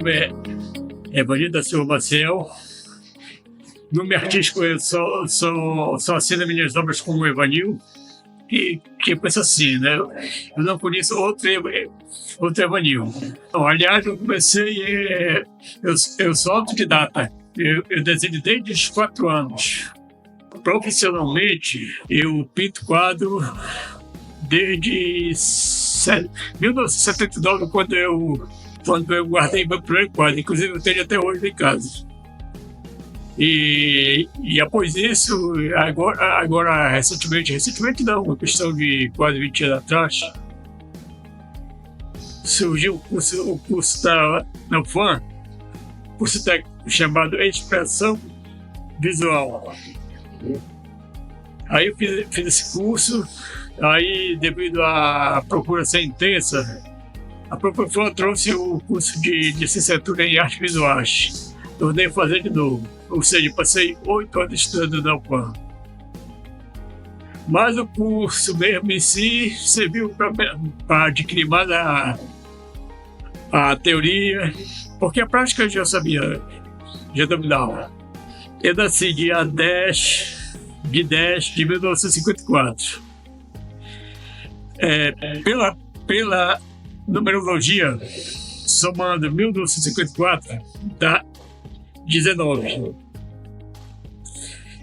nome é Evanildo da Silva Maciel. Nome artístico, eu só assino minhas obras como Evanil, que pensa assim, né? Eu não conheço outro Evanil. Então, aliás, eu comecei, eu sou autodidata. Eu desenho desde os 4 anos. Profissionalmente, eu pinto quadro desde 1979, quando eu guardei meu primeiro quadro. Inclusive, eu tenho até hoje em casa. E após isso, agora recentemente não, uma questão de quase 20 anos atrás, surgiu o curso da UFAM, curso técnico chamado Expressão Visual. Aí eu fiz esse curso, aí devido à procura ser intensa, a professora trouxe o curso de licenciatura em artes visuais. Tornei a fazer de novo, ou seja, passei 8 anos estudando na UFAM. Mas o curso mesmo em si serviu para adquirir mais a teoria, porque a prática eu já sabia, já dominava. Eu nasci dia 10 de 1954. Pela numerologia, somando 1954, dá 19.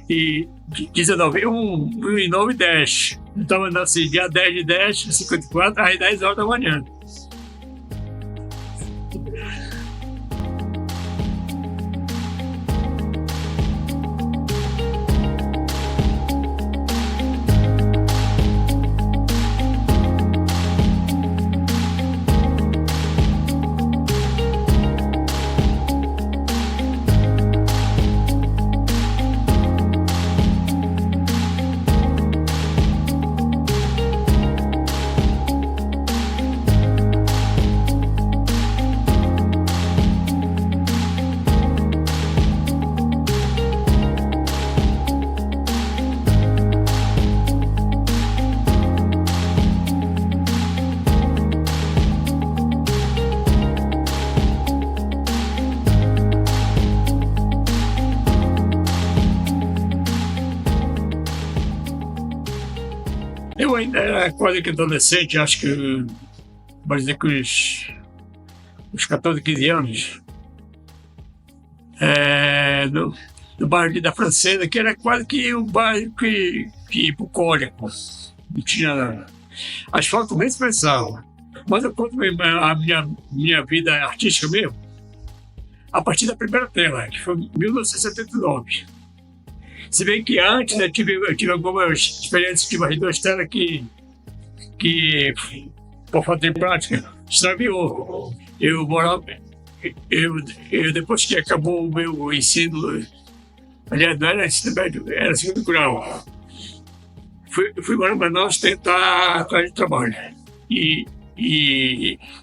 E 19, 1 e 9, 10. Então eu nasci dia 10 de 10 de 54, às 10 horas da manhã. Eu ainda era quase que adolescente, acho que, pode dizer que uns 14, 15 anos, no bairro da Francesa, que era quase que um bairro bucólico. Não tinha asfalto nem se pensava. Mas eu conto a minha vida artística mesmo, a partir da primeira tela, que foi em 1979. Se bem que antes eu tive algumas experiências, tive as 2 telas que por falta de prática, extraviou. Depois que acabou o meu ensino, aliás, não era ensino médio, era segundo grau, fui para Manaus tentar atrás de trabalho. E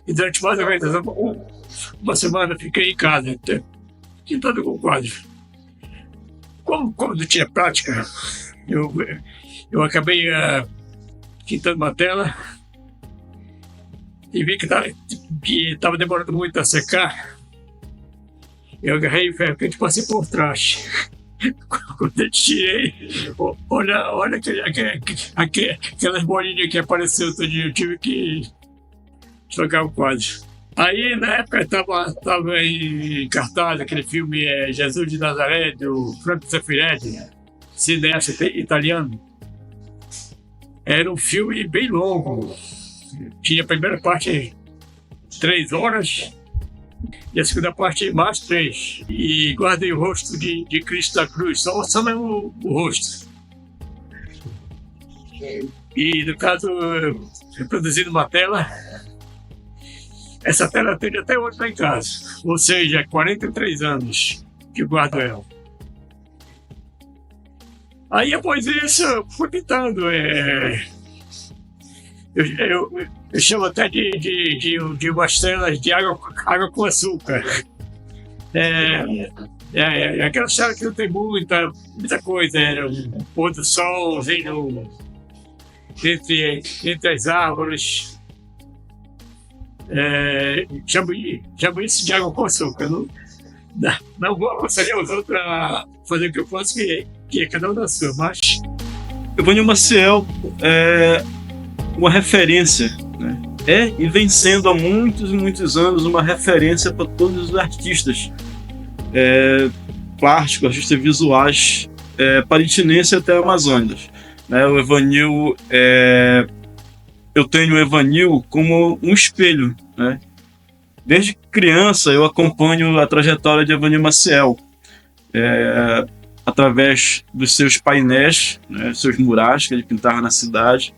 durante mais ou menos uma semana fiquei em casa, tentando com o quadro. Como não tinha prática, eu acabei quitando uma tela e vi que estava demorando muito a secar. Eu agarrei o ferro quente e passei por trás. Quando eu tirei, olha aquelas bolinhas que apareceu todo dia, eu tive que trocar o quadro. Aí, na época, estava em cartaz aquele filme Jesus de Nazaré, do Franco Zeffirelli, cineasta italiano. Era um filme bem longo. Tinha a primeira parte 3 horas e a segunda parte mais 3. E guardei o rosto de Cristo da Cruz, só mesmo o rosto. E, no caso, reproduzindo uma tela. Essa tela tem até hoje lá em casa, ou seja, 43 anos que eu guardo ela. Aí, após isso, eu fui pintando. Eu chamo até de umas telas de água com açúcar. Aquela tela que não tem muita coisa, um pôr do sol entre as árvores. Jambuí de água com açúcar. Não vou aconselhar os outros a fazer o que eu faço, que é cada um da sua, mas... Evânio Maciel é uma referência, né? E vem sendo há muitos e muitos anos uma referência para todos os artistas plásticos, artistas visuais, parintinense até amazônicos, né? O Evanil, eu tenho o Evanil como um espelho, né? Desde criança eu acompanho a trajetória de Evanil Maciel, através dos seus painéis, né, seus murais que ele pintava na cidade,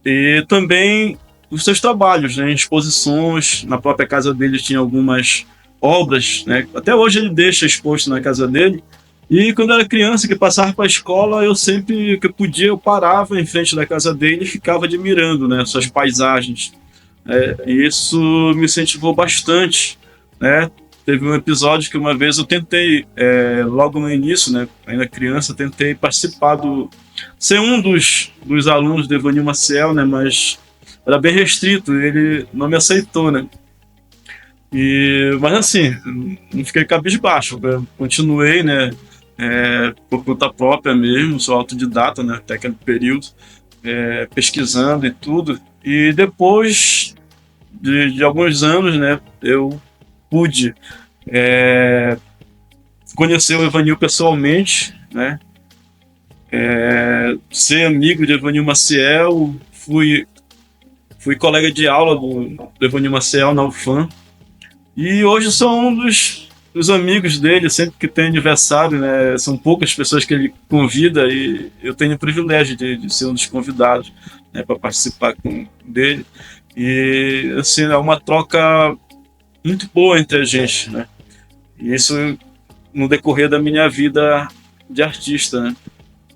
e também os seus trabalhos, né, em exposições. Na própria casa dele tinha algumas obras, né, até hoje ele deixa exposto na casa dele. E quando eu era criança, que passava para a escola, eu sempre que podia, eu parava em frente da casa dele e ficava admirando, né, suas paisagens. E isso me incentivou bastante, né? Teve um episódio que uma vez eu tentei, logo no início, né, ainda criança, tentei participar ser um dos alunos do Evanil Maciel, né, mas era bem restrito, ele não me aceitou, né. Mas assim, não fiquei cabisbaixo, eu continuei, né, por conta própria mesmo, sou autodidata, né, até aquele período, pesquisando e tudo. E depois de alguns anos, né, eu pude conhecer o Evanil pessoalmente, né? Ser amigo de Evanil Maciel, fui colega de aula do Evanil Maciel na UFAM, e hoje sou um dos amigos dele. Sempre que tem aniversário, né, são poucas pessoas que ele convida e eu tenho o privilégio de ser um dos convidados, né, para participar dele. E assim, é uma troca muito boa entre a gente, né? E isso no decorrer da minha vida de artista, né?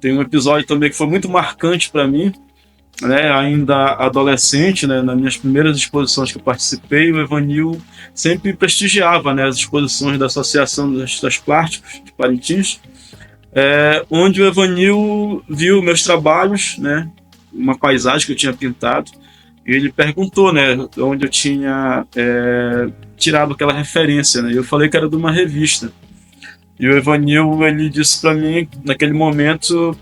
Tem um episódio também que foi muito marcante para mim, né? Ainda adolescente, né? Nas minhas primeiras exposições que eu participei, o Evanil sempre prestigiava, né, as exposições da Associação dos Artistas Plásticos de Parintins, onde o Evanil viu meus trabalhos, né? Uma paisagem que eu tinha pintado. E ele perguntou, né, onde eu tinha tirado aquela referência, né? Eu falei que era de uma revista. E o Evanil, ele disse para mim, naquele momento,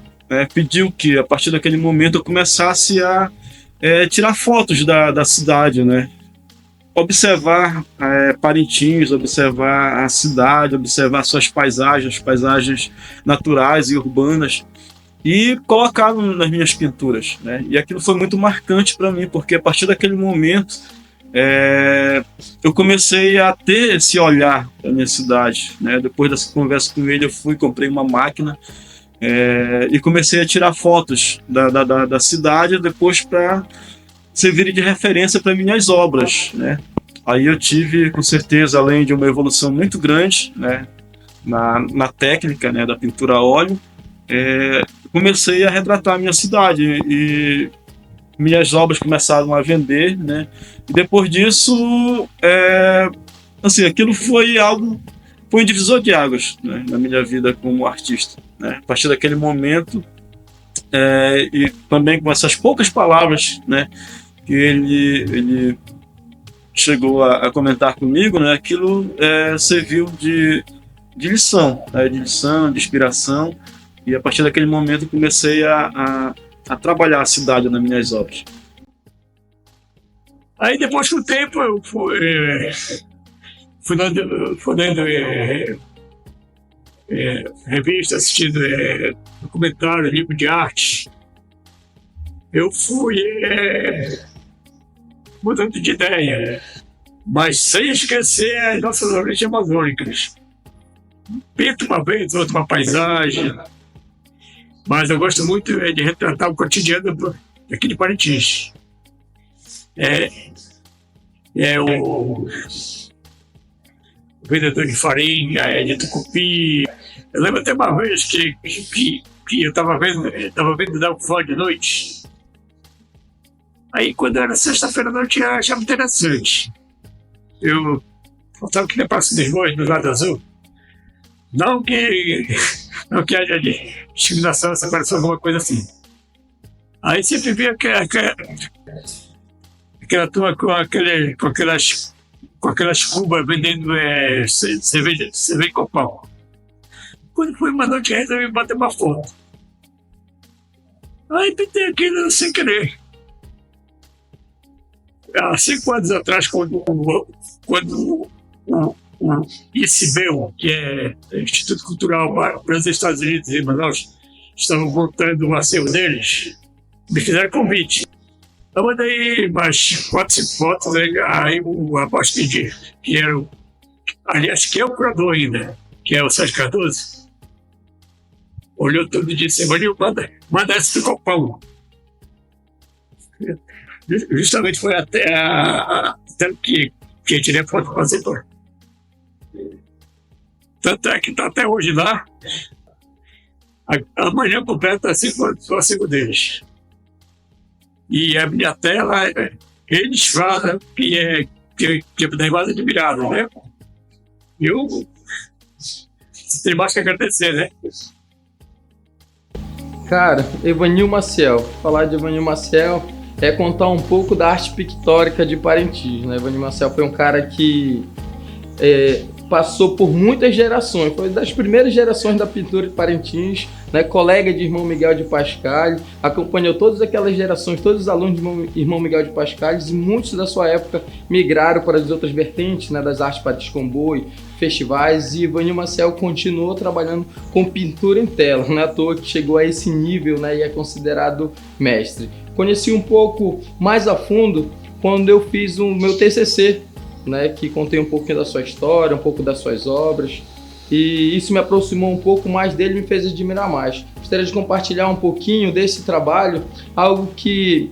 pediu que a partir daquele momento eu começasse a tirar fotos da cidade, né? Observar Parintins, observar a cidade, observar suas paisagens naturais e urbanas, e colocar nas minhas pinturas, né? E aquilo foi muito marcante para mim, porque a partir daquele momento eu comecei a ter esse olhar da minha cidade, né? Depois dessa conversa com ele, comprei uma máquina e comecei a tirar fotos da cidade, depois para servir de referência para minhas obras, né? Aí eu tive, com certeza, além de uma evolução muito grande, né, na técnica, né, da pintura a óleo, comecei a retratar a minha cidade e minhas obras começaram a vender, né? E depois disso, assim, aquilo foi um divisor de águas, né, na minha vida como artista, né? A partir daquele momento, e também com essas poucas palavras, né, que ele chegou a comentar comigo, né, aquilo serviu de lição, né, de inspiração. E a partir daquele momento eu comecei a trabalhar a cidade nas minhas obras. Aí depois do tempo eu fui lendo revista, assistindo documentário, livro de arte. Eu fui mudando de ideia, mas sem esquecer as nossas origens amazônicas. Pinto uma vez, outra uma paisagem, mas eu gosto muito de retratar o cotidiano aqui de Parintins. O vendedor de farinha, de tucupi. Eu lembro até uma vez que eu estava vendo dar um fã de noite. Aí, quando era sexta-feira à noite, eu achava interessante. Eu estava aqui na Praça dos Bois, no Lado Azul. Não que haja discriminação, separação, alguma coisa assim. Aí sempre via aquela turma com aquelas cubas vendendo cerveja com pau. Quando foi uma noite, resolvi bater uma foto. Aí pintei aquilo sem querer. Há 5 anos atrás, quando o ICBEL, que é Instituto Cultural Brasil Estados Unidos em Manaus, estavam montando o acervo deles, me fizeram convite. Eu mandei mais 4, 5 fotos, aí o rapaz que era aliás, que é o curador ainda, que é o Sérgio Cardoso, olhou tudo e disse: Evanil, manda essa pro Copão. Justamente foi até que eu tirei a foto do fazedor. Tanto é que está até hoje lá. Amanhã completa 5 anos o acervo deles. E a minha tela, eles falam que é negócio admirado, né? Eu tenho mais que agradecer, né? Cara, Evanil Maciel. Falar de Evanil Maciel é contar um pouco da arte pictórica de Parintins, né? Evanil Maciel foi um cara que passou por muitas gerações, foi das primeiras gerações da pintura de Parintins, né? Colega de irmão Miguel de Pascal, acompanhou todas aquelas gerações, todos os alunos de irmão Miguel de Pascal, e muitos da sua época migraram para as outras vertentes, né? Das artes Patins com Boi, festivais, e Evanil Maciel continuou trabalhando com pintura em tela, não é à toa que chegou a esse nível, né? E é considerado mestre. Conheci um pouco mais a fundo quando eu fiz o meu TCC, né, que contém um pouquinho da sua história, um pouco das suas obras, e isso me aproximou um pouco mais dele e me fez admirar mais. Gostaria de compartilhar um pouquinho desse trabalho, algo que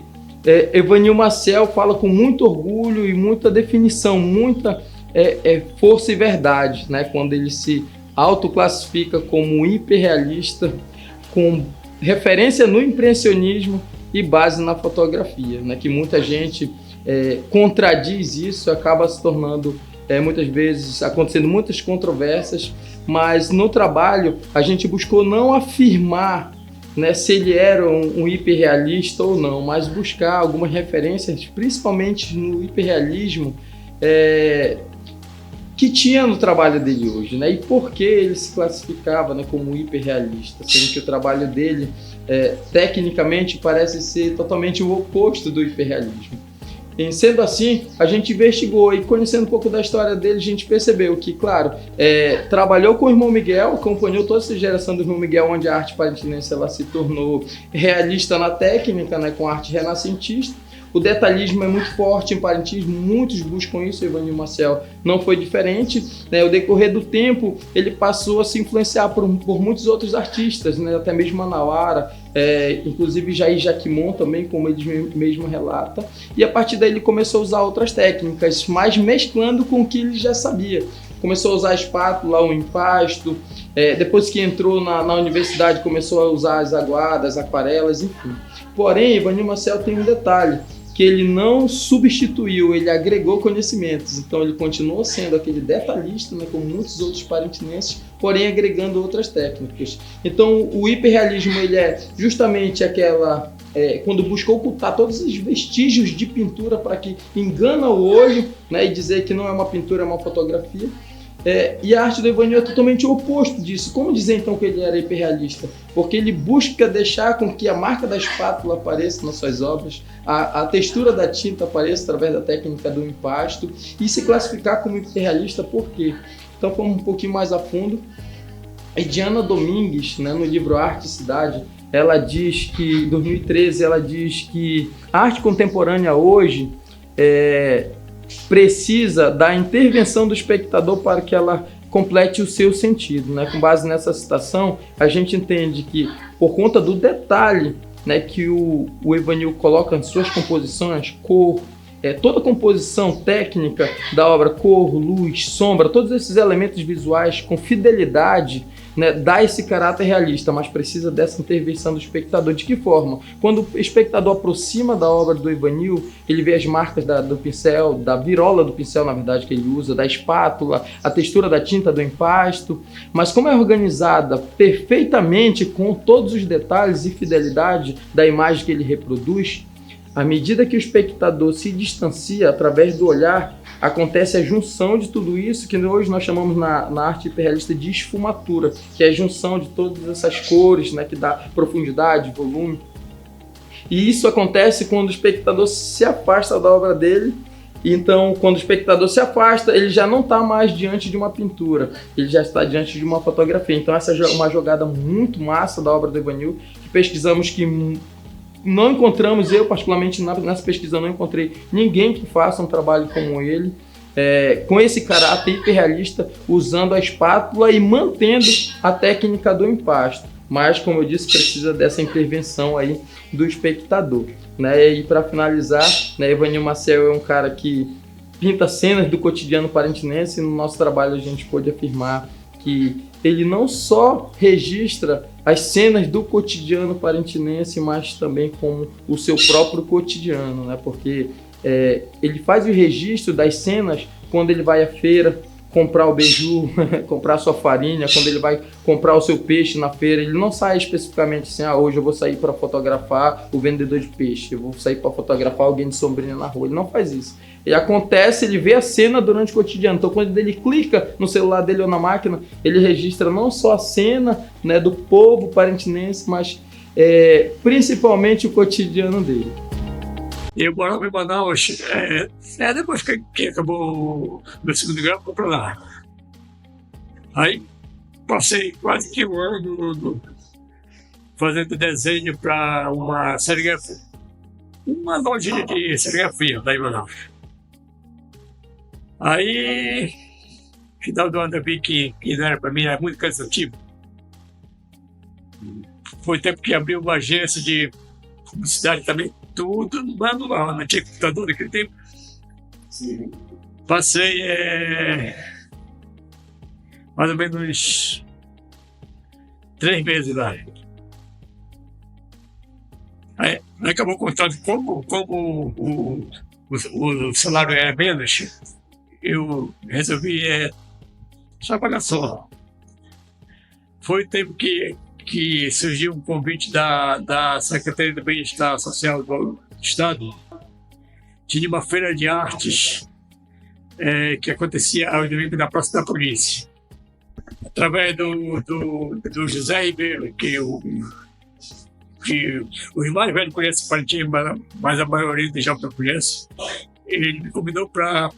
Evanil Maciel fala com muito orgulho e muita definição, muita força e verdade, né, quando ele se autoclassifica como um hiperrealista, com referência no impressionismo e base na fotografia, né, que muita gente contradiz isso, acaba se tornando, muitas vezes, acontecendo muitas controvérsias, mas no trabalho a gente buscou não afirmar, né, se ele era um hiperrealista ou não, mas buscar algumas referências, principalmente no hiperrealismo, que tinha no trabalho dele hoje, né, e por que ele se classificava, né, como hiperrealista, sendo que o trabalho dele, tecnicamente, parece ser totalmente o oposto do hiperrealismo. E sendo assim, a gente investigou e conhecendo um pouco da história dele, a gente percebeu que, claro, trabalhou com o irmão Miguel, acompanhou toda essa geração do irmão Miguel, onde a arte parintinense ela se tornou realista na técnica, né, com arte renascentista. O detalhismo é muito forte em Parintins, muitos buscam isso, Evanil Maciel não foi diferente, né? O decorrer do tempo, ele passou a se influenciar por muitos outros artistas, né? Até mesmo Manauara, inclusive Jair Jaquimon também, como ele mesmo relata, e a partir daí ele começou a usar outras técnicas, mas mesclando com o que ele já sabia. Começou a usar a espátula, o empasto, depois que entrou na universidade começou a usar as aguadas, aquarelas, enfim. Porém, Evanil Maciel tem um detalhe, que ele não substituiu, ele agregou conhecimentos. Então ele continuou sendo aquele detalhista, né, como muitos outros parintinenses, porém agregando outras técnicas. Então o hiperrealismo ele é justamente aquela, quando buscou ocultar todos os vestígios de pintura para que engana o olho, né, e dizer que não é uma pintura, é uma fotografia. E a arte do Evanil é totalmente o oposto disso. Como dizer então que ele era hiperrealista? Porque ele busca deixar com que a marca da espátula apareça nas suas obras, a textura da tinta apareça através da técnica do empasto, e se classificar como hiperrealista. Por quê? Então fomos um pouquinho mais a fundo. E Diana Domingues, né, no livro Arte e Cidade, ela diz que, em 2013, ela diz que a arte contemporânea hoje precisa da intervenção do espectador para que ela complete o seu sentido, né? Com base nessa citação, a gente entende que, por conta do detalhe, né, que o Evanil coloca em suas composições, cor, toda a composição técnica da obra, cor, luz, sombra, todos esses elementos visuais com fidelidade, né, dá esse caráter realista, mas precisa dessa intervenção do espectador. De que forma? Quando o espectador aproxima da obra do Evanil, ele vê as marcas do pincel, da virola do pincel, na verdade, que ele usa, da espátula, a textura da tinta do empasto, mas como é organizada perfeitamente com todos os detalhes e fidelidade da imagem que ele reproduz, À medida que o espectador se distancia através do olhar, acontece a junção de tudo isso que hoje nós chamamos na arte hiperrealista de esfumatura, que é a junção de todas essas cores, né, que dá profundidade, volume. E isso acontece quando o espectador se afasta da obra dele. Então, quando o espectador se afasta, ele já não está mais diante de uma pintura, ele já está diante de uma fotografia. Então, essa é uma jogada muito massa da obra do Evanil, que pesquisamos, que não encontramos, eu particularmente nessa pesquisa não encontrei ninguém que faça um trabalho como ele, com esse caráter hiperrealista, usando a espátula e mantendo a técnica do empasto. Mas, como eu disse, precisa dessa intervenção aí do espectador, né? E para finalizar, né, Evanil Maciel é um cara que pinta cenas do cotidiano parentinense, e no nosso trabalho a gente pode afirmar que ele não só registra as cenas do cotidiano parentinense, mas também como o seu próprio cotidiano, né? Porque ele faz o registro das cenas quando ele vai à feira comprar o beiju, comprar a sua farinha, quando ele vai comprar o seu peixe na feira. Ele não sai especificamente assim, hoje eu vou sair para fotografar o vendedor de peixe, eu vou sair para fotografar alguém de sombrinha na rua. Ele não faz isso. Ele acontece, ele vê a cena durante o cotidiano. Então, quando ele clica no celular dele ou na máquina, ele registra não só a cena, né, do povo parentinense, mas principalmente o cotidiano dele. Eu morava em Manaus, depois que acabou o meu segundo grau, fui para lá. Aí passei quase que um ano fazendo desenho para uma serigrafia, uma lojinha de serigrafia daí em Manaus. Aí, final do ano eu vi que não era para mim, era muito cansativo. Foi tempo que abriu uma agência de publicidade também, tudo manual, não tinha computador naquele tempo. Sim. Passei mais ou menos 3 meses lá. Aí acabou o contrato, como o salário era menos, eu resolvi trabalhar só. Foi o tempo que surgiu um convite da Secretaria do Bem-Estar Social do Estado. Tinha uma feira de artes que acontecia ao domingo na Praça da Polícia. Através do José Ribeiro, que os mais velhos conhecem Parintins, mas a maioria já não conhece, ele me convidou para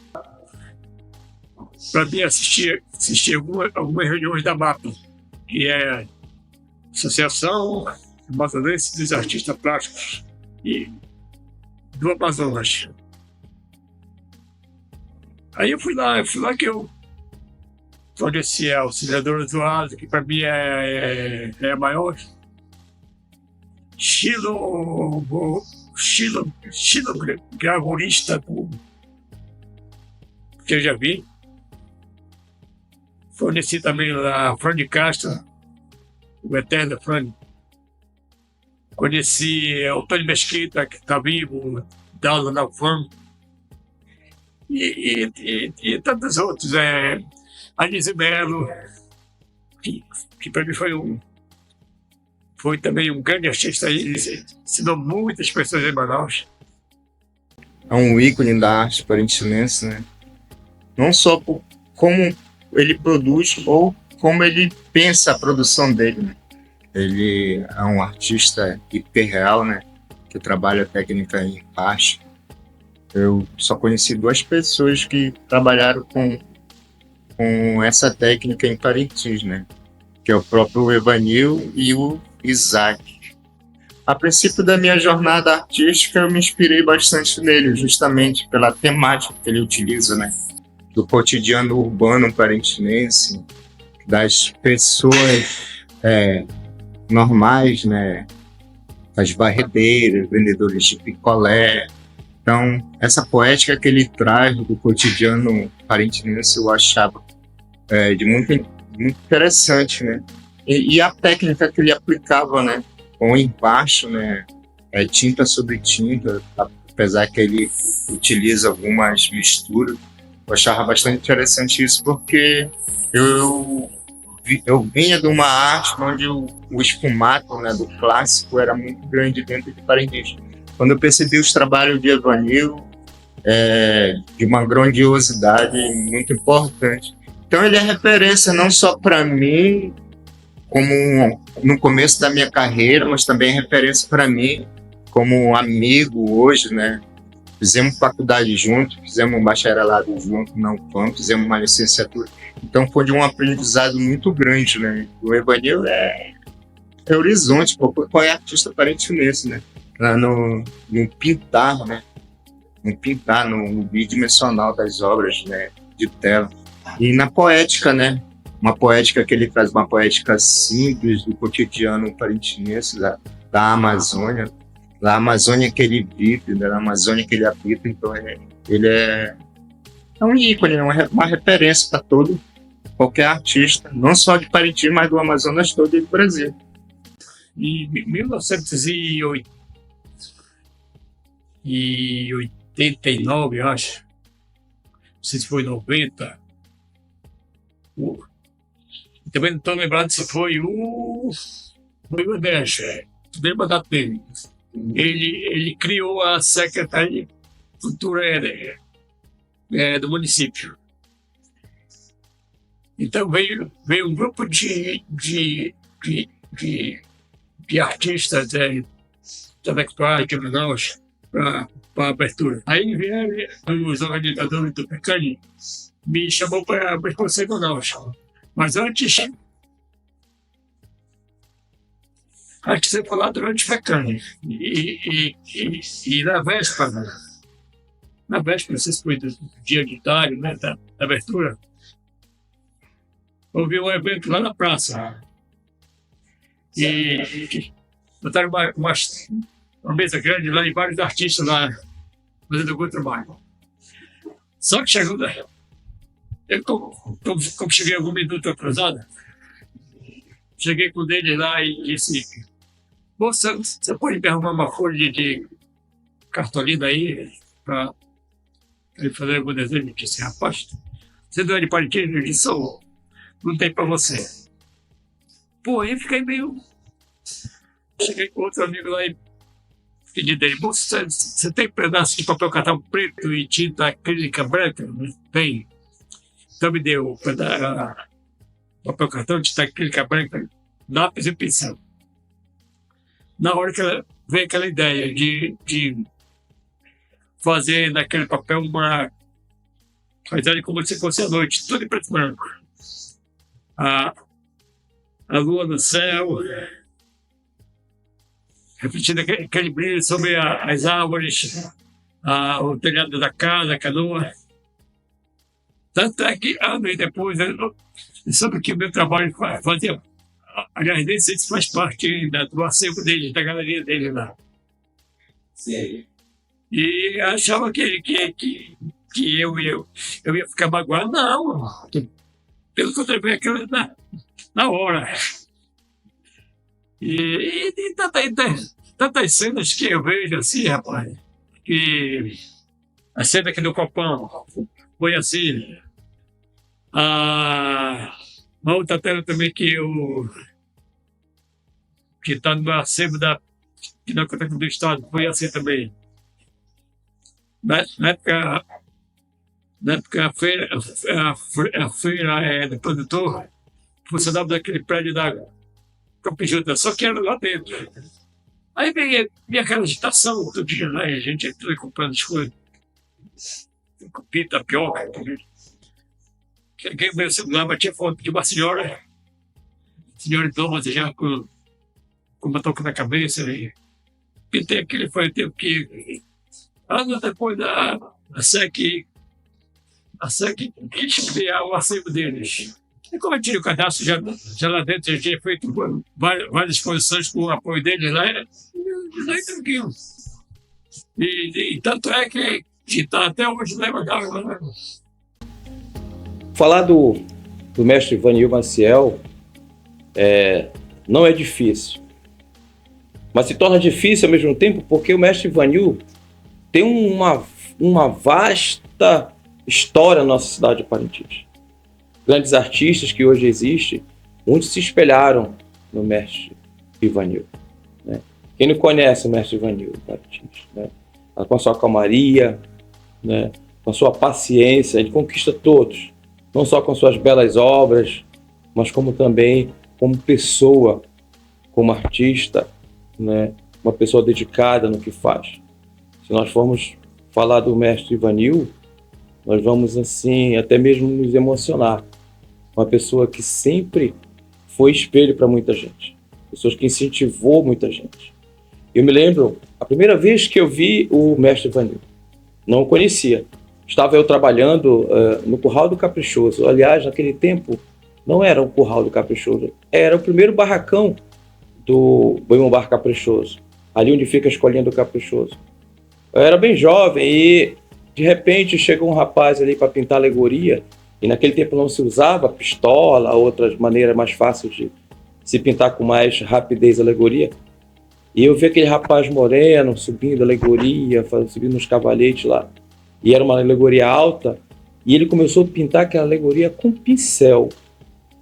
mim assistir algumas reuniões da MAPA, que é Associação Amazonense dos Artistas Plásticos e do Amazonas. Aí eu fui lá que eu conheci a Auxiliadora do Oásis, que para mim é a maior gravurista que eu já vi. Conheci também a Fran de Castro, o eterno Fran. Conheci o Antônio Mesquita, que está vivo, da aula na UFAM. E tantos outros. Anísio Melo, que para mim foi também um grande artista. Ele ensinou muitas pessoas em Manaus. É um ícone da arte parintinense, né? Não só por como ele produz ou como ele pensa a produção dele, né? Ele é um artista hiperreal, né? Que trabalha a técnica em empaste. Eu só conheci 2 pessoas que trabalharam com essa técnica em Parintins, né? Que é o próprio Evanil e o Isaac. A princípio da minha jornada artística, eu me inspirei bastante nele, justamente pela temática que ele utiliza, né? Do cotidiano urbano parintinense, das pessoas normais, né? As barredeiras, vendedores de picolé. Então, essa poética que ele traz do cotidiano parintinense eu achava de muito interessante, né? E a técnica que ele aplicava, né? Com embaixo, né? Tinta sobre tinta, apesar que ele utiliza algumas misturas. Eu achava bastante interessante isso, porque eu vinha de uma arte onde o esfumato, né, do clássico era muito grande dentro de Parintins. quando eu percebi os trabalhos de Evanil, de uma grandiosidade muito importante. Então ele é referência não só para mim, como no começo da minha carreira, mas também é referência para mim como amigo hoje, né? Fizemos faculdade junto, fizemos um bacharelado junto na UFAM, fizemos uma licenciatura. Então foi de um aprendizado muito grande, né? O Evanil é horizonte, qual é artista parentinense, né? No pintar, né? No pintar, no bidimensional das obras, né? De tela. E na poética, né? Uma poética que ele traz, uma poética simples do cotidiano parentinense, da Amazônia. Da Amazônia que ele vive, da Amazônia que ele habita. Então ele é um ícone, uma referência para qualquer artista, não só de Parintins, mas do Amazonas todo e do Brasil. Em 1989, acho, não sei se foi 90, também não estou lembrado se foi o Deixa, lembra da dele. Ele criou a Secretaria de Cultura do município. Então veio um grupo de artistas intelectuais de Manaus para a abertura. Aí vieram os organizadores do Pecani, me chamou para ser Manaus. Mas antes de falar durante o Pecani. E na véspera, vocês foi do dia de tarde, né, da abertura, houve um evento lá na praça. E botaram uma mesa grande lá e vários artistas lá fazendo algum trabalho. Só que chegou daí. Eu, como cheguei algum minuto atrasado, cheguei com ele lá e disse: moça, você pode me arrumar uma folha de cartolina aí para ele fazer algum desenho? Eu disse: rapaz, você não é de Parintins? Eu disse: não tem para você. Pô, aí fiquei meio... Cheguei com outro amigo lá e pedi dele: moça, você tem um pedaço de papel cartão preto e tinta acrílica branca? Tem. Então me deu o papel cartão de tinta acrílica branca, lápis e pincel. Na hora que veio aquela ideia de fazer naquele papel uma paisagem como se fosse a noite, tudo em preto e branco. A lua no céu, refletindo aquele brilho sobre as árvores, o telhado da casa, a canoa. Tanto é que, anos depois, eu soube que o meu trabalho fazia... Aliás, nem sei se faz parte ainda do acervo dele, da galeria dele lá. Sim. E achava que eu ia ficar magoado. Não, pelo contrário, aquilo na hora. E tantas cenas que eu vejo assim, rapaz, que a cena aqui do Copão foi assim. Uma outra tela também que está no acervo da Pinacoteca do Estado, foi assim também. Na época a feira do produtor funcionava daquele prédio da Campijuta, só que era lá dentro. Aí veio aquela agitação todo dia lá, a gente entrou comprando as coisas. Cupim, tapioca. Cheguei o meu celular, batia foto de uma senhora idosa já com uma touca na cabeça. E pintei aquele, foi o tempo que, anos depois a SEC quis criar o acervo deles. E como eu tinha o cadastro já lá dentro, já tinha feito várias exposições com o apoio deles lá, daí tranquilo. E tanto é que está até hoje legal, né? Falar do mestre Evanil Maciel não é difícil, mas se torna difícil ao mesmo tempo porque o mestre Evanil tem uma vasta história na nossa cidade de Parintins. Grandes artistas que hoje existem, muitos se espelharam no mestre Evanil, né? Quem não conhece o mestre Ivanildo Martins, né? Com a sua calmaria, né? Com a sua paciência, ele conquista todos, não só com suas belas obras, mas como também como pessoa, como artista, né? Uma pessoa dedicada no que faz. Se nós formos falar do mestre Ivanildo, nós vamos assim até mesmo nos emocionar. Uma pessoa que sempre foi espelho para muita gente, pessoas que incentivou muita gente. Eu me lembro, a primeira vez que eu vi o mestre Ivanildo, não o conhecia. Estava eu trabalhando no Curral do Caprichoso. Aliás, naquele tempo, não era o Curral do Caprichoso, era o primeiro barracão do Boi Bar Caprichoso, ali onde fica a escolinha do Caprichoso. Eu era bem jovem e, de repente, chegou um rapaz ali para pintar alegoria, e naquele tempo não se usava pistola, outras maneiras mais fáceis de se pintar com mais rapidez a alegoria. E eu vi aquele rapaz moreno subindo a alegoria, subindo nos cavaletes lá. E era uma alegoria alta, e ele começou a pintar aquela alegoria com pincel.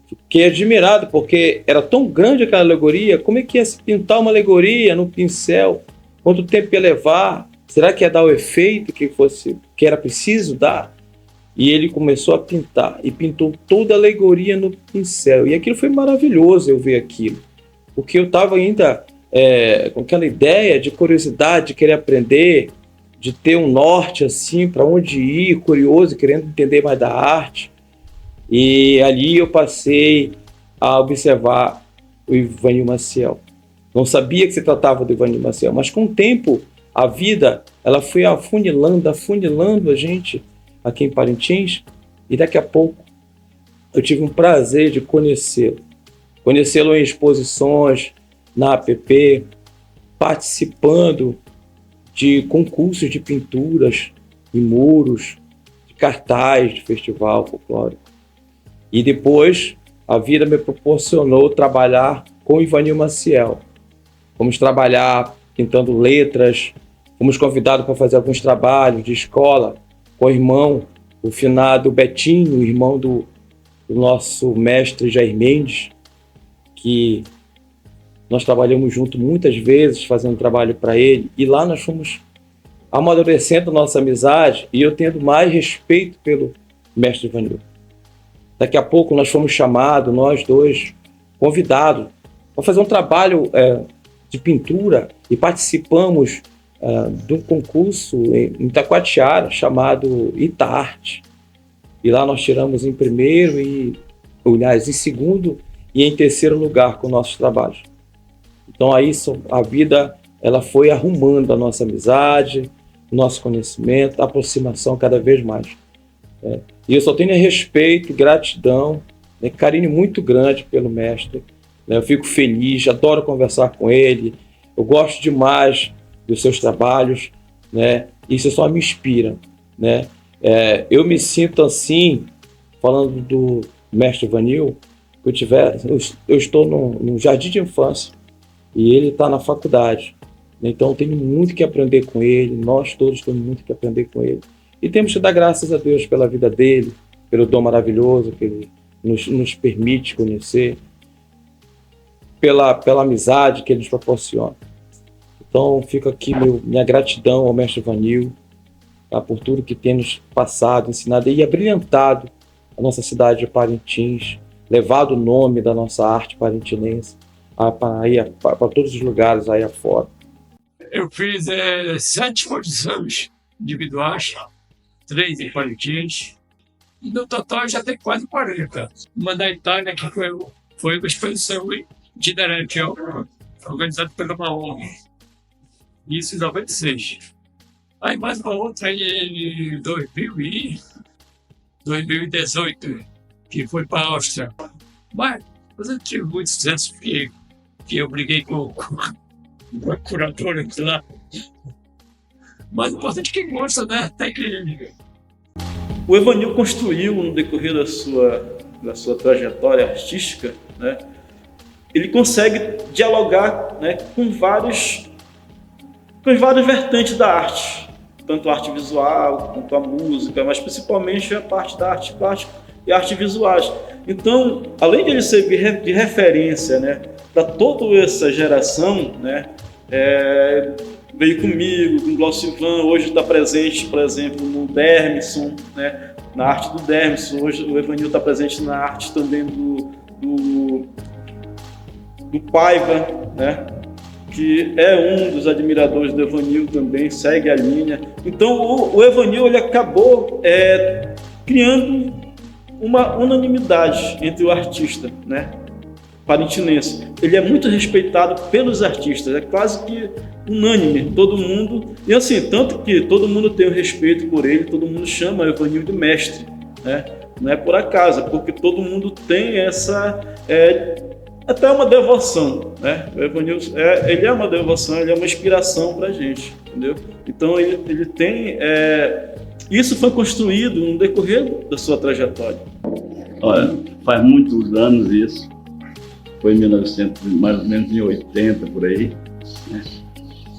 Fiquei admirado, porque era tão grande aquela alegoria, como é que ia se pintar uma alegoria no pincel? Quanto tempo ia levar? Será que ia dar o efeito que era preciso dar? E ele começou a pintar, e pintou toda a alegoria no pincel. E aquilo foi maravilhoso, eu ver aquilo. Porque eu estava ainda com aquela ideia de curiosidade, de querer aprender, de ter um norte assim, para onde ir, curioso, querendo entender mais da arte. E ali eu passei a observar o Ivanildo Maciel. Não sabia que se tratava do Ivanildo Maciel, mas com o tempo, a vida ela foi afunilando a gente aqui em Parintins, e daqui a pouco eu tive um prazer de conhecê-lo em exposições, na APP, participando de concursos de pinturas em muros, de cartaz de festival folclórico. E depois a vida me proporcionou trabalhar com o Ivanildo Maciel. Fomos trabalhar pintando letras, fomos convidados para fazer alguns trabalhos de escola com o irmão, o finado Betinho, irmão do nosso mestre Jair Mendes, que nós trabalhamos junto muitas vezes, fazendo trabalho para ele, e lá nós fomos amadurecendo a nossa amizade, e eu tendo mais respeito pelo mestre Ivanildo. Daqui a pouco nós fomos chamados, nós dois, convidados, para fazer um trabalho de pintura, e participamos de um concurso em Itacoatiara, chamado Itaarte. E lá nós tiramos em primeiro, em segundo e em terceiro lugar com nossos trabalhos. Então aí a vida ela foi arrumando a nossa amizade, o nosso conhecimento, a aproximação cada vez mais. E eu só tenho respeito, gratidão, carinho muito grande pelo mestre. Eu fico feliz, adoro conversar com ele, eu gosto demais dos seus trabalhos, isso só me inspira. Eu me sinto assim, falando do mestre Ivanildo, eu estou no jardim de infância, e ele está na faculdade. Então eu tenho muito que aprender com ele, nós todos temos muito que aprender com ele. E temos que dar graças a Deus pela vida dele, pelo dom maravilhoso que ele nos permite conhecer, pela amizade que ele nos proporciona. Então fica aqui minha gratidão ao mestre Ivanildo, por tudo que tem nos passado, ensinado e abrilhantado a nossa cidade de Parintins, levado o nome da nossa arte parintinense para todos os lugares aí afora. Eu fiz 7 exposições individuais, 3 em Parintins, e no total já tem quase 40. Uma da Itália, que foi uma exposição itinerante, organizada pela ONG. Isso em 96. Aí mais uma outra em 2018, que foi para a Áustria. Mas eu tive muito sucesso, que eu briguei com a curadora de lá. Mas o importante é que gosta, né? Tem que... O Ivanildo construiu, no decorrer da sua trajetória artística, ele consegue dialogar, com várias vertentes da arte, tanto a arte visual quanto a música, mas principalmente a parte da arte plástica e arte visuais. Então, além de ele servir de referência, para toda essa geração, veio comigo, com o Glaucivan, hoje está presente, por exemplo, no Dermisson, né? Na arte do Dermisson. Hoje o Evanil está presente na arte também do Paiva, né? Que é um dos admiradores do Evanil também, segue a linha. Então o Evanil ele acabou criando uma unanimidade entre o artista, né, parintinense. Ele é muito respeitado pelos artistas, é quase que unânime, todo mundo. E assim, tanto que todo mundo tem o respeito por ele, todo mundo chama o Evanil de mestre, né? Não é por acaso, porque todo mundo tem essa... até uma devoção, né? O Evanil, ele é uma devoção, ele é uma inspiração para a gente, entendeu? Então ele tem... isso foi construído no decorrer da sua trajetória. Olha, faz muitos anos isso, foi em 1900, mais ou menos em 80 por aí, né?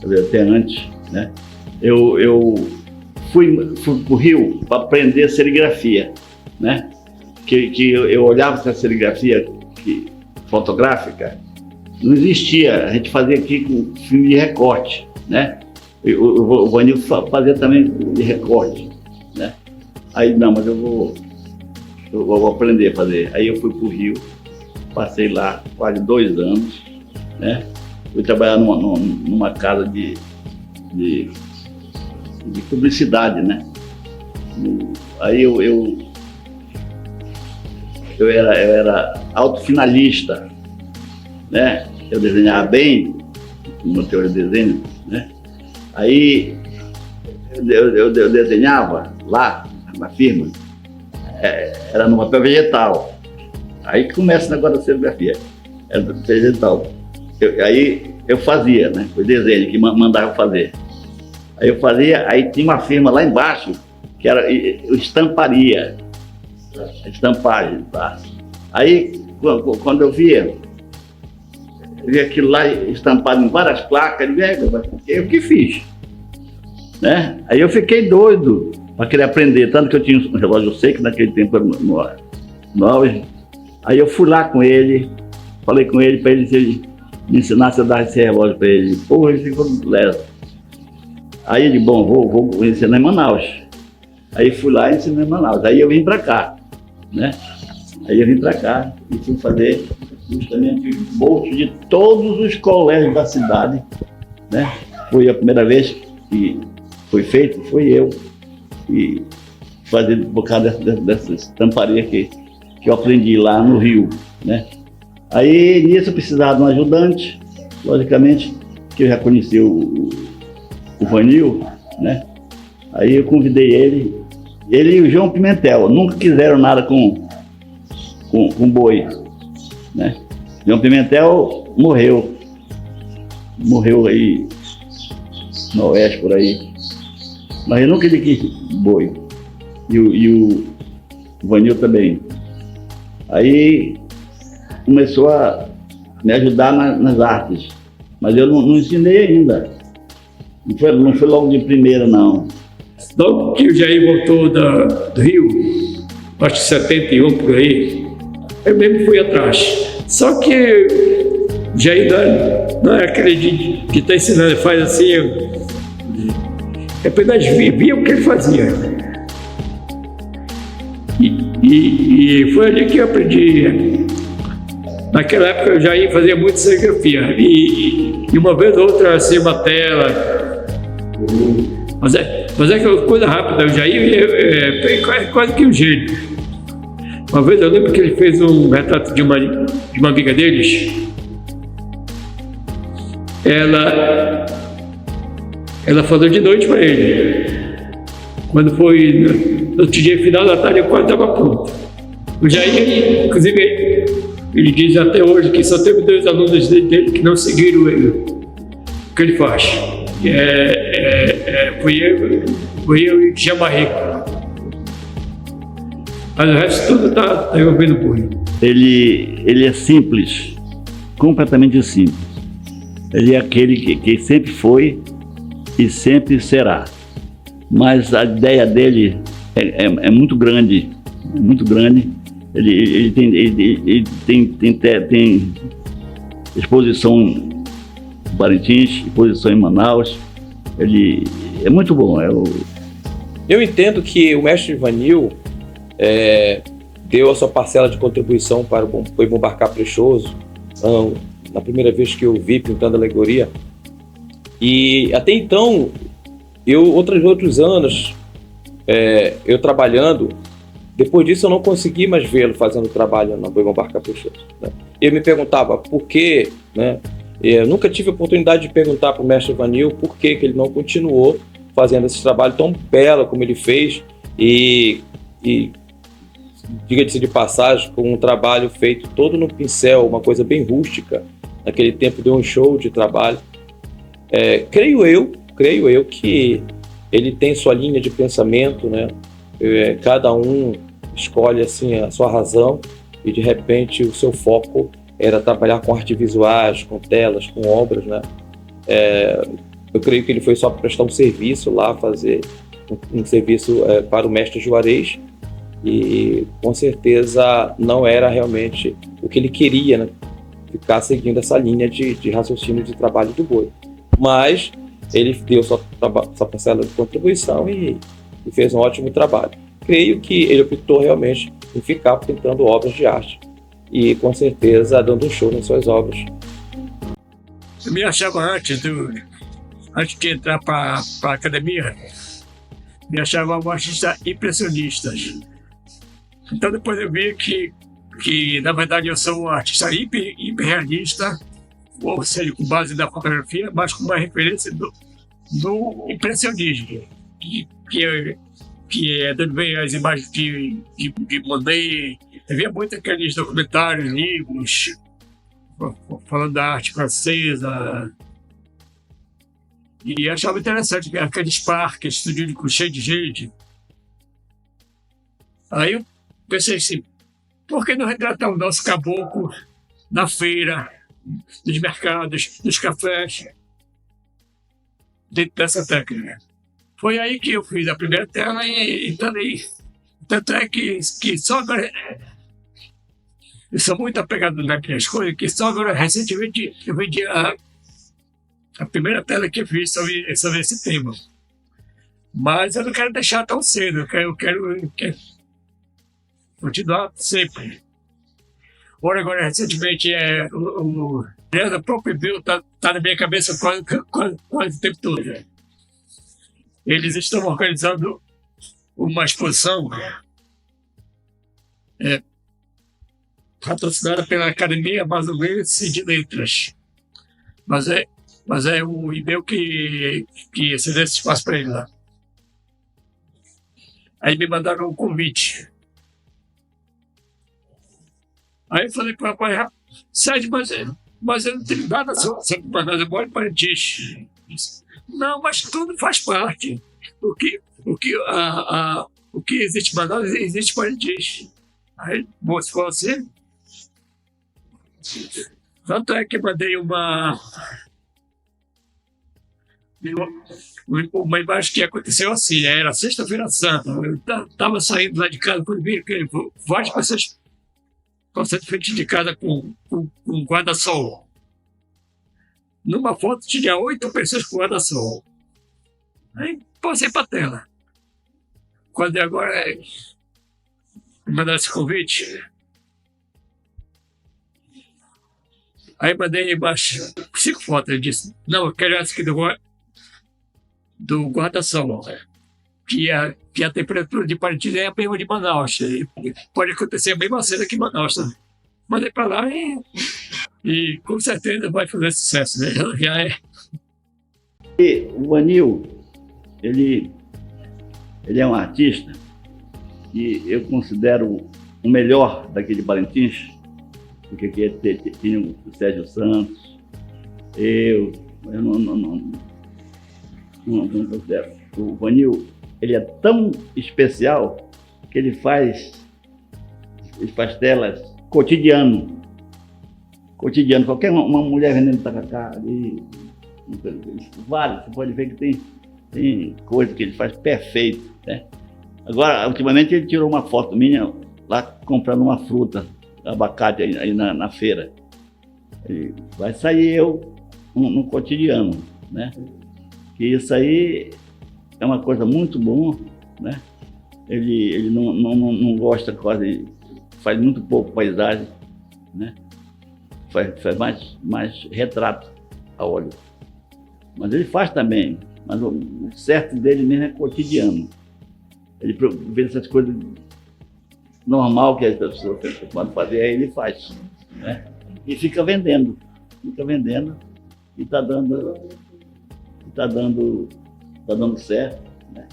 Quer dizer, até antes, né? Eu fui para o Rio para aprender serigrafia, né? Que eu olhava essa serigrafia fotográfica, não existia, a gente fazia aqui com filme de recorte, né? O Vanil fazia também de recorte, né? Aí, não, mas eu vou aprender a fazer. Aí eu fui para o Rio, passei lá quase 2 anos, né? Fui trabalhar numa casa de publicidade, né? Aí eu era autofinalista, né? Eu desenhava bem, com uma teoria de desenho, né? Aí eu desenhava lá na firma, era no papel vegetal. Aí começa o negócio da serigrafia, era do vegetal. Aí eu fazia, né? O desenho que mandava fazer. Aí eu fazia, aí tinha uma firma lá embaixo que era estamparia, estampagem, tá? Aí quando eu via aquilo lá estampado em várias placas, eu que fiz, né? Aí eu fiquei doido para querer aprender, tanto que eu tinha um relógio seco naquele tempo no auge. Aí eu fui lá com ele, falei com ele para ele, se ele me ensinasse a dar esse relógio para ele. Pô, ele ficou leve. Aí ele, bom, vou ensinar em Manaus. Aí fui lá e ensinei em Manaus. Aí eu vim para cá, né? Aí eu vim para cá e fui fazer justamente bolsos de todos os colégios da cidade, né? Foi a primeira vez que foi feito, foi eu. E fazer por causa dessa estamparia que eu aprendi lá no Rio, né? Aí nisso eu precisava de um ajudante, logicamente, que eu já conheci o Vanil, né? Aí eu convidei ele e o João Pimentel, nunca quiseram nada com boi, né? João Pimentel morreu aí no oeste por aí, mas eu nunca quis boi, e o Vanil também. Aí começou a me ajudar nas artes, mas eu não ensinei ainda, não foi logo de primeira não. Logo que o Jair voltou do Rio, acho que 71 por aí, eu mesmo fui atrás. Só que o Jair não é aquele que está ensinando, ele faz assim, apenas via o que ele fazia. E foi ali que eu aprendi. Naquela época eu já ia fazer muito serigrafia. E uma vez ou outra, assim, uma tela. Mas é coisa rápida, eu já ia quase que um gênio. Uma vez eu lembro que ele fez um retrato de uma amiga deles. Ela falou de noite para ele. Quando foi no outro dia, final da tarde, eu quase estava pronto. O Jair, inclusive, ele diz até hoje que só teve 2 alunos dele que não seguiram o que ele faz. Fui eu e Jamarrico. Mas o resto tudo está envolvendo por ele. Ele é simples, completamente simples. Ele é aquele que sempre foi e sempre será. Mas a ideia dele é muito grande, muito grande. Ele tem exposição Parintins, exposição em Manaus. Ele é muito bom. Eu entendo que o mestre Ivanil deu a sua parcela de contribuição para o Boi Bom Caprichoso, na primeira vez que eu vi pintando alegoria. E até então, outros anos, eu trabalhando, depois disso eu não consegui mais vê-lo fazendo trabalho no Boi Bom Caprichoso, né? Eu me perguntava por quê, né? Eu nunca tive a oportunidade de perguntar para o mestre Ivanil por que ele não continuou fazendo esse trabalho tão belo como ele fez, e diga-se de passagem, com um trabalho feito todo no pincel, uma coisa bem rústica. Naquele tempo deu um show de trabalho. Creio eu que ele tem sua linha de pensamento, né? Cada um escolhe assim a sua razão, e de repente o seu foco era trabalhar com artes visuais, com telas, com obras, né? Eu creio que ele foi só para prestar um serviço lá, fazer um serviço para o mestre Juarez, e com certeza não era realmente o que ele queria, né? Ficar seguindo essa linha de raciocínio de trabalho do boi. Mas ele deu sua parcela de contribuição e fez um ótimo trabalho. Creio que ele optou realmente em ficar pintando obras de arte e com certeza dando um show nas suas obras. Eu me achava antes de entrar para a academia, me achava um artista impressionista. Então depois eu vi que na verdade eu sou um artista hiperrealista, ou seja, com base na fotografia, mas com uma referência do impressionismo, que é de onde vem as imagens de Monet. Eu via muito aqueles documentários, livros, falando da arte francesa, e achava interessante aqueles parques estudios cheios de gente. Aí eu pensei assim, por que não retratar o nosso caboclo na feira, nos mercados, nos cafés, dentro dessa técnica? Foi aí que eu fiz a primeira tela e tanto é que só agora, eu sou muito apegado nas minhas coisas, que só agora recentemente eu vendi a primeira tela que eu fiz sobre esse tema. Mas eu não quero deixar tão cedo, eu quero continuar sempre. Agora recentemente, o próprio Bill tá na minha cabeça quase o tempo todo. Eles estão organizando uma exposição patrocinada pela Academia Amazonense de Letras. Mas é o e-mail que cedeu esse espaço para ele lá. Aí me mandaram um convite. Aí eu falei para o rapaz, Sérgio, mas eu não tenho nada sobre Manaus, eu moro em Parintins. Não, mas tudo faz parte. O que existe em Manaus, existe em Parintins. Aí, bom, se for assim. Tanto é que eu mandei uma imagem que aconteceu assim, era sexta-feira santa. Eu estava saindo lá de casa quando vi que várias pessoas passando frente de casa com guarda-sol. Numa foto tinha 8 pessoas com guarda-sol. Aí passei para a tela. Quando agora me mandaram esse convite, aí mandei embaixo 5 fotos. Ele disse, não, eu quero essa aqui do guarda-sol, que a temperatura de Parintins é a mesma de Manaus. E pode acontecer a mesma cena que em Manaus. Tá? Mandei para lá e com certeza vai fazer sucesso. Né? Já é. E o Vanil, ele é um artista que eu considero o melhor daqui de Parintins, porque aqui tinha o Sérgio Santos, eu não considero. O Vanil, ele é tão especial que ele faz telas cotidiano. Qualquer uma mulher vendendo tacacá ali, vários, você pode ver que tem coisa que ele faz perfeito, né? Agora, ultimamente ele tirou uma foto minha lá comprando uma fruta, abacate aí na feira. E vai sair eu no cotidiano, né? E isso aí é uma coisa muito boa, né? Ele não gosta quase, faz muito pouco paisagem, né? Faz mais retrato a óleo. Mas ele faz também, mas o certo dele mesmo é cotidiano. Ele vê essas coisas normal que as pessoas podem fazer, aí ele faz, né? E fica vendendo e está dando certo, né?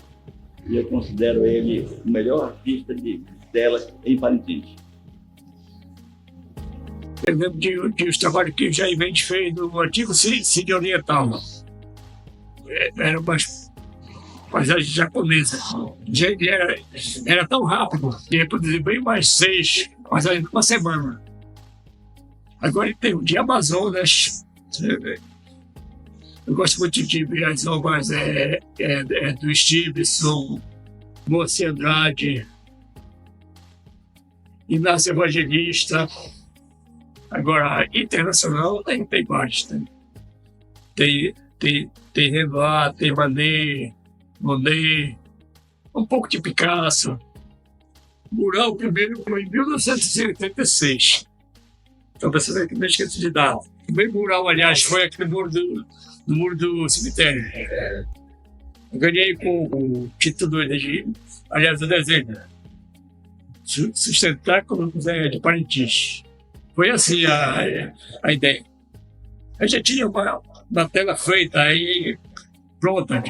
E eu considero ele o melhor artista de tela em Parintins. Eu lembro de os trabalhos que o Jair Mendes fez no antigo Cine Oriental. Era uma paisagem japonesa. Ele era tão rápido que ele produziu bem mais 6 paisagens numa semana. Agora ele tem o de Amazonas. Eu gosto muito de ver as obras do Stevenson, Moacir Andrade, Inácio Evangelista. Agora, internacional tem vários. Tem Renoir, tem Monet, um pouco de Picasso. O mural primeiro foi em 1986. Então você vê que não esqueço de dar. O primeiro mural, aliás, foi aqui no muro do cemitério. Eu ganhei com o título aliás, o desenho. Sustentáculo de Parintins. Foi assim a ideia. Eu já tinha uma tela feita aí, pronta.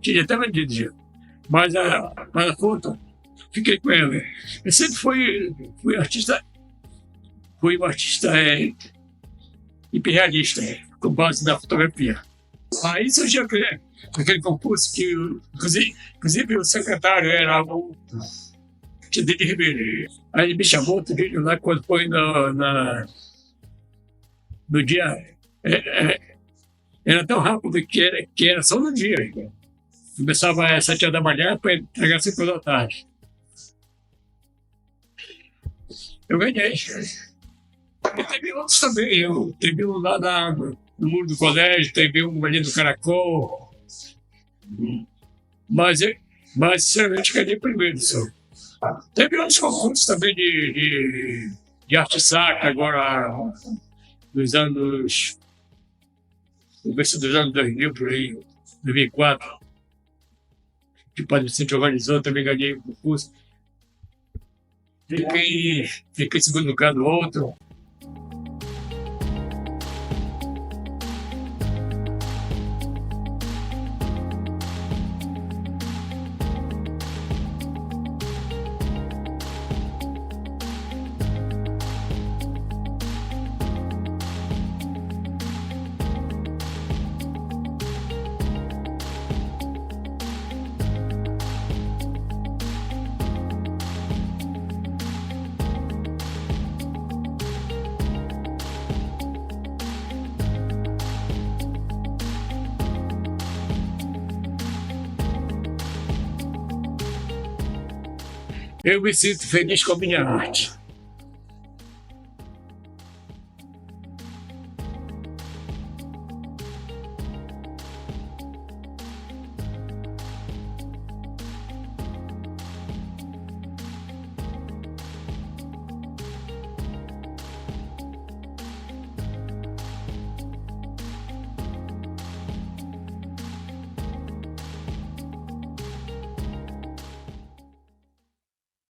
Tinha até vendido já. Mas a foto, fiquei com ela. Eu sempre fui um artista hiperrealista, com base na fotografia. Aí surgiu aquele concurso que, inclusive o secretário era o Dede Ribeiro. Aí ele me chamou outro dia lá, quando foi no dia. Era tão rápido que era só no dia. Começava às 7 horas da manhã para entregar às 5 horas da tarde. Eu ganhei. E teve outros também. Teve um lá no muro do colégio, teve um ali do Caracol. Mas sinceramente, ganhei primeiro. Só. Teve outros concursos também de arte sacra, agora dos anos 2000, por aí, 2004. Que o Padre Vicente organizou, também ganhei o concurso. Fiquei em segundo lugar no outro. Eu me sinto feliz com a minha arte.